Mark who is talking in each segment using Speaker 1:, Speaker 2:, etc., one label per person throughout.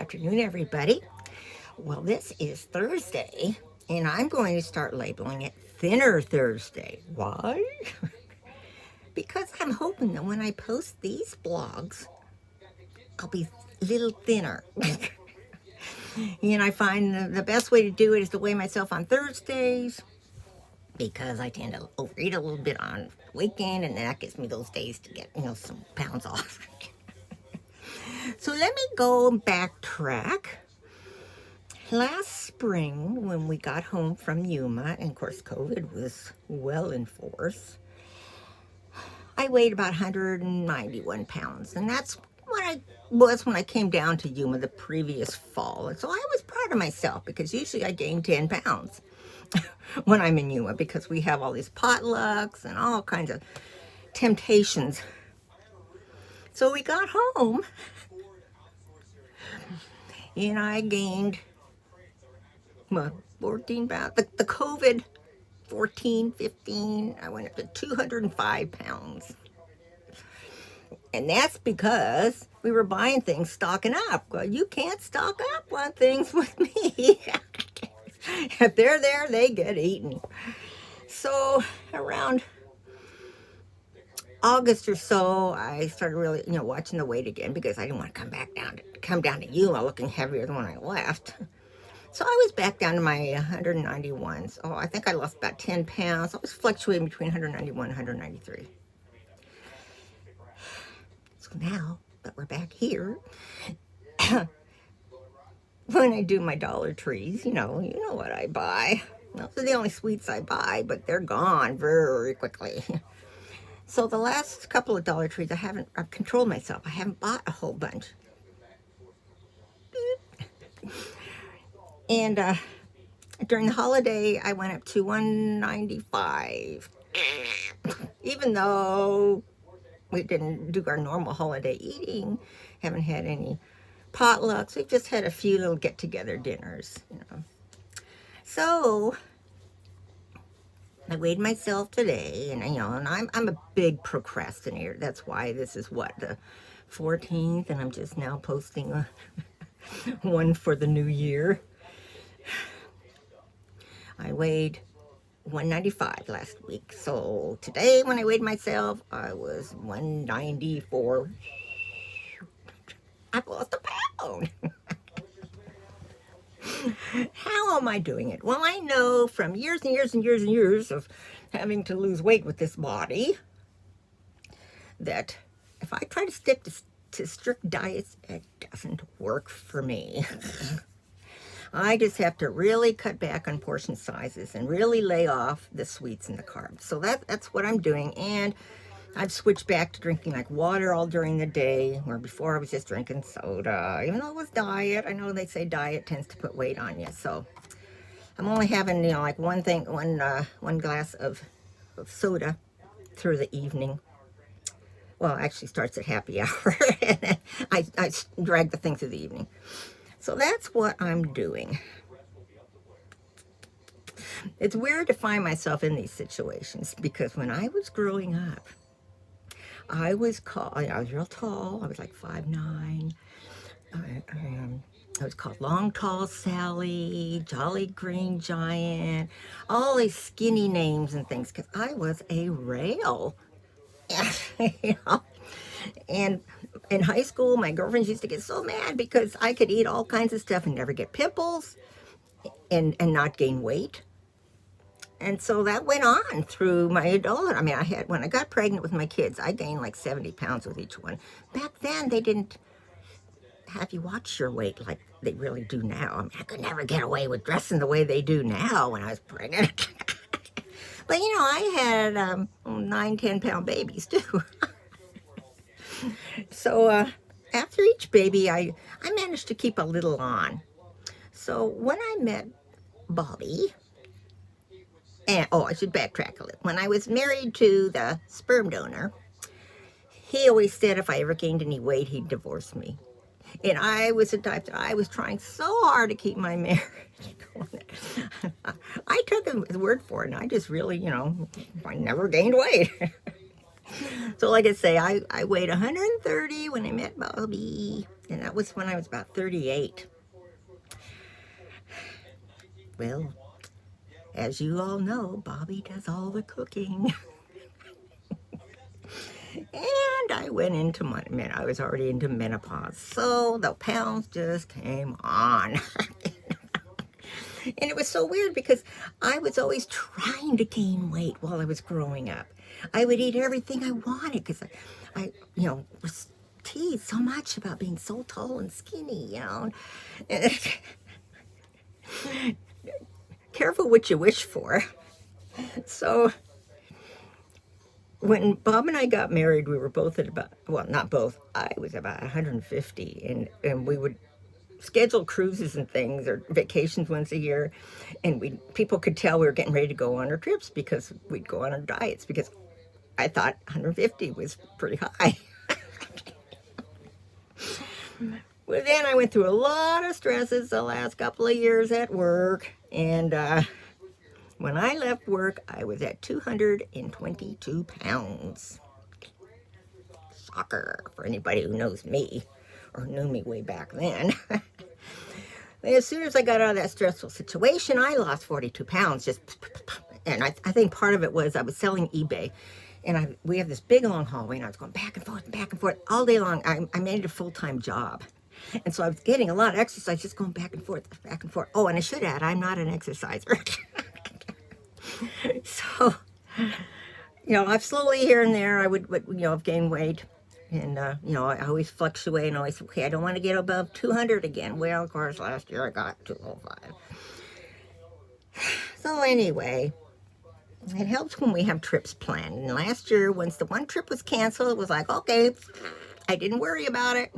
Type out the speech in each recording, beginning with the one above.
Speaker 1: afternoon, everybody. Well, this is Thursday, and I'm going to start labeling it Thinner Thursday. Why? Because I'm hoping that when I post these blogs, I'll be a little thinner. And I find the best way to do it is to weigh myself on Thursdays because I tend to overeat a little bit on the weekend, and that gives me those days to get, some pounds off. So let me go backtrack. Last spring, when we got home from Yuma, and of course COVID was well in force, I weighed about 191 pounds, and that's what I was when I came down to Yuma the previous fall. And so I was proud of myself because usually I gain 10 pounds when I'm in Yuma because we have all these potlucks and all kinds of temptations. So we got home, and I gained 14 pounds. The COVID 14, 15, I went up to 205 pounds. And that's because we were buying things, stocking up. Well, you can't stock up on things with me. If they're there, they get eaten. So around August or so, I started really, watching the weight again because I didn't want to come down to Yuma looking heavier than when I left. So I was back down to my 191. So I think I lost about 10 pounds. I was fluctuating between 191 and 193. So now that we're back here, when I do my Dollar Trees, you know what I buy. Those are the only sweets I buy, but they're gone very quickly. So the last couple of Dollar Trees, I've controlled myself. I haven't bought a whole bunch. And during the holiday, I went up to 195. Even though we didn't do our normal holiday eating, haven't had any potlucks. We've just had a few little get-together dinners, So I weighed myself today, and I'm a big procrastinator. That's why this is the 14th, and I'm just now posting one for the new year. I weighed 195 last week. So today when I weighed myself, I was 194. I've lost a pound. How am I doing it? Well, I know from years and years and years and years of having to lose weight with this body that if I try to stick to strict diets, it doesn't work for me. I just have to really cut back on portion sizes and really lay off the sweets and the carbs. So that's what I'm doing. And I've switched back to drinking like water all during the day, where before I was just drinking soda. Even though it was diet, I know they say diet tends to put weight on you. So I'm only having, like one glass of soda through the evening. Well, it actually starts at happy hour. And I drag the thing through the evening. So that's what I'm doing. It's weird to find myself in these situations because when I was growing up, I was real tall. I was like 5'9". I was called Long Tall Sally, Jolly Green Giant, all these skinny names and things because I was a rail. And in high school, my girlfriends used to get so mad because I could eat all kinds of stuff and never get pimples and not gain weight. And so that went on through my adulthood. I mean, when I got pregnant with my kids, I gained like 70 pounds with each one. Back then, they didn't have you watch your weight like they really do now. I mean, I could never get away with dressing the way they do now when I was pregnant. But, I had 9, 10-pound babies, too. So after each baby, I managed to keep a little on. So when I met Bobby, and I should backtrack a little. When I was married to the sperm donor, he always said if I ever gained any weight, he'd divorce me. And I was the type that I was trying so hard to keep my marriage going. I took his word for it, and I just really, I never gained weight. So like I say, I weighed 130 when I met Bobby, And that was when I was about 38. Well, as you all know, Bobby does all the cooking. And I went into I was already into menopause, so the pounds just came on. And it was so weird because I was always trying to gain weight while I was growing up. I would eat everything I wanted because was teased so much about being so tall and skinny. Careful what you wish for. So when Bob and I got married, we were both at about, well, not both, I was about 150, and we would schedule cruises and things or vacations once a year, and people could tell we were getting ready to go on our trips because we'd go on our diets because I thought 150 was pretty high. Well, then I went through a lot of stresses the last couple of years at work, and when I left work, I was at 222 pounds. Shocker for anybody who knows me or knew me way back then. As soon as I got out of that stressful situation, I lost 42 pounds. And I think part of it was I was selling eBay. And we have this big long hallway, and I was going back and forth all day long. I made it a full-time job. And so I was getting a lot of exercise, just going back and forth. Oh, and I should add, I'm not an exerciser. So, I've slowly here and there, I would have gained weight. And, I always fluctuate and always, okay, I don't want to get above 200 again. Well, of course, last year I got 205. So anyway, it helps when we have trips planned. And last year, once the one trip was canceled, it was like, okay, I didn't worry about it.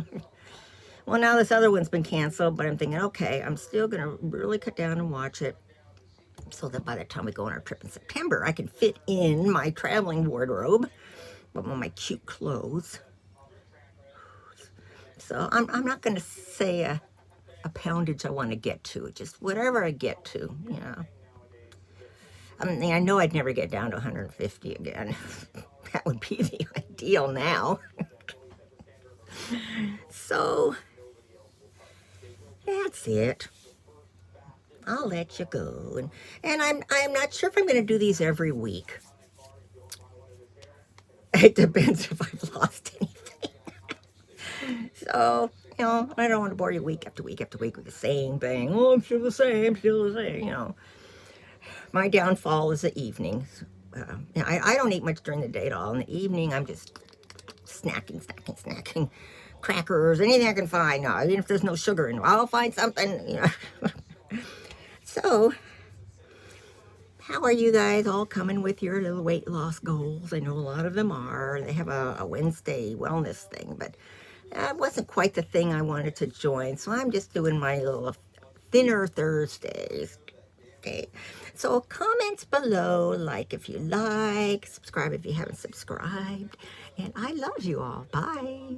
Speaker 1: Well, now this other one's been canceled, but I'm thinking, okay, I'm still going to really cut down and watch it so that by the time we go on our trip in September, I can fit in my traveling wardrobe with all my cute clothes. So I'm not going to say a poundage I want to get to, just whatever I get to. I mean, I know I'd never get down to 150 again. That would be the ideal now. So that's it. I'll let you go. And I'm not sure if I'm going to do these every week. It depends if I've lost anything. So, I don't want to bore you week after week after week with the same thing. Oh, I'm still the same, My downfall is the evenings. I don't eat much during the day at all. In the evening, I'm just snacking. Crackers, anything I can find. No, even if there's no sugar in it, I'll find something, So, how are you guys all coming with your little weight loss goals? I know a lot of them are. They have a Wednesday wellness thing, but that wasn't quite the thing I wanted to join. So I'm just doing my little thinner Thursdays. Okay. So comments below, like if you like, subscribe if you haven't subscribed. And I love you all. Bye.